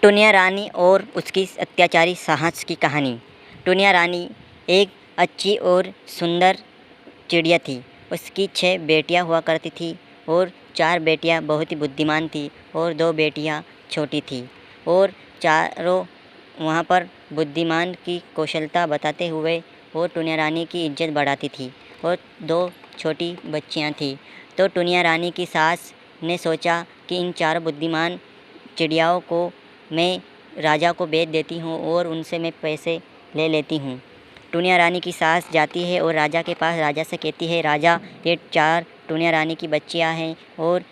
टुनिया रानी और उसकी अत्याचारी साहस की कहानी। टुनिया रानी एक अच्छी और सुंदर चिड़िया थी। उसकी 6 बेटियां हुआ करती थी और 4 बेटियां बहुत ही बुद्धिमान थी और 2 बेटियां छोटी थी और चारों वहाँ पर बुद्धिमान की कौशलता बताते हुए और टुनिया रानी की इज्जत बढ़ाती थी और 2 छोटी बच्चियाँ थीं। तो टुनिया रानी की सास ने सोचा कि इन चारों बुद्धिमान चिड़ियाओं को मैं राजा को बेच देती हूँ और उनसे मैं पैसे ले लेती हूँ। टुनिया रानी की सास जाती है और राजा के पास राजा से कहती है, राजा ये 4 टुनिया रानी की बच्चियाँ हैं और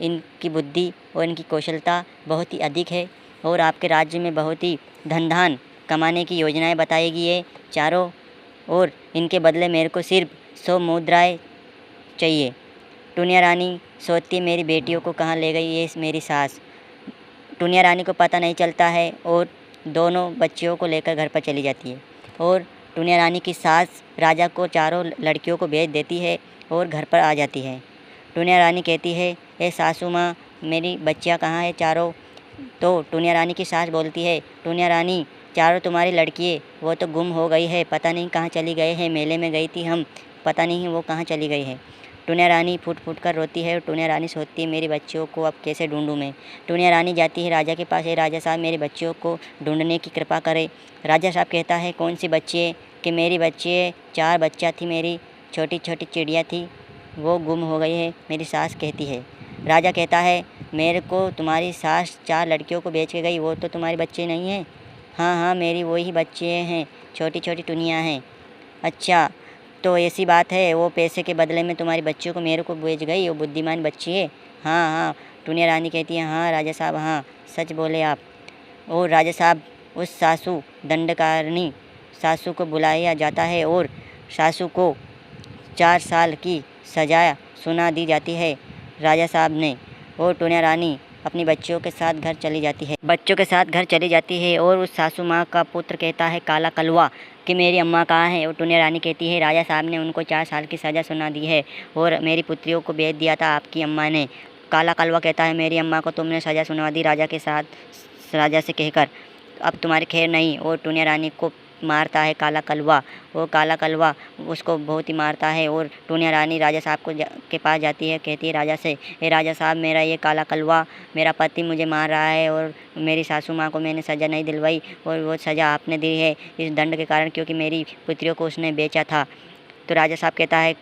इनकी बुद्धि और इनकी कौशलता बहुत ही अधिक है और आपके राज्य में बहुत ही धन कमाने की योजनाएं बताई गई है चारों, और इनके बदले मेरे को सिर्फ 100 मुद्राएँ चाहिए। टुनिया रानी सोचती है मेरी बेटियों को कहाँ ले गई ये मेरी सास। टुनिया रानी को पता नहीं चलता है और दोनों बच्चियों को लेकर घर पर चली जाती है और टुनिया रानी की सास राजा को चारों लड़कियों को भेज देती है और घर पर आ जाती है। टुनिया रानी कहती है, ए सासू माँ, मेरी बच्चियाँ कहाँ है चारों? तो टुनिया रानी की सास बोलती है, टुनिया रानी, चारों तुम्हारी लड़कियाँ वो तो गुम हो गई है, पता नहीं कहाँ चली गए हैं, मेले में गई थी हम, पता नहीं वो कहाँ चली गई है। टुनिया रानी फूट फूट कर रोती है और टुनिया रानी सोचती है मेरी बच्चियों को अब कैसे ढूंढूं मैं। टुनिया रानी जाती है राजा के पास, है राजा साहब मेरी बच्चियों को ढूंढने की कृपा करें। राजा साहब कहता है, कौन सी बच्ची? कि मेरी बच्ची 4 बच्चा थी, मेरी छोटी छोटी चिड़िया थी, वो गुम हो गई है, मेरी सास कहती है। राजा कहता है, मेरे को तुम्हारी सास 4 लड़कियों को बेच के गई, वो तो तुम्हारे बच्चे नहीं हैं? हाँ हाँ, मेरी वही बच्चे हैं, छोटी छोटी टुनिया हैं। अच्छा, तो ऐसी बात है, वो पैसे के बदले में तुम्हारी बच्चियों को मेरे को बेच गई, वो बुद्धिमान बच्ची है? हाँ हाँ। टुनिया रानी कहती है, हाँ राजा साहब, हाँ सच बोले आप। और राजा साहब उस सासू दंडकारणी सासू को बुलाया जाता है और सासू को 4 साल की सज़ा सुना दी जाती है राजा साहब ने, और टुनिया रानी अपनी बच्चियों के साथ घर चली जाती है और उस सासू माँ का पुत्र कहता है काला कलवा कि मेरी अम्मा कहाँ है? और टुनिया रानी कहती है, राजा साहब ने उनको 4 साल की सज़ा सुना दी है और मेरी पुत्रियों को बेच दिया था आपकी अम्मा ने। काला कलवा कहता है, मेरी अम्मा को तुमने सज़ा सुना दी राजा से कहकर, अब तुम्हारी खैर नहीं। और टुनिया रानी को मारता है काला कलवा, वो काला कलवा उसको बहुत ही मारता है और टुनिया रानी राजा साहब के पास जाती है, कहती है राजा से, ए राजा साहब, मेरा ये काला कलवा मेरा पति मुझे मार रहा है और मेरी सासू माँ को मैंने सज़ा नहीं दिलवाई और वो सज़ा आपने दी है इस दंड के कारण, क्योंकि मेरी पुत्रियों को उसने बेचा था। तो राजा साहब कहता है,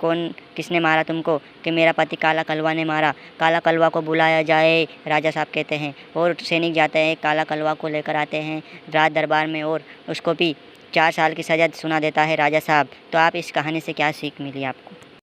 किसने मारा तुमको? कि मेरा पति काला कलवा ने मारा। काला कलवा को बुलाया जाए, राजा साहब कहते हैं, और सैनिक जाते हैं, काला कलवा को लेकर आते हैं राज दरबार में और उसको भी 4 साल की सज़ा सुना देता है राजा साहब। तो आप इस कहानी से क्या सीख मिली आपको?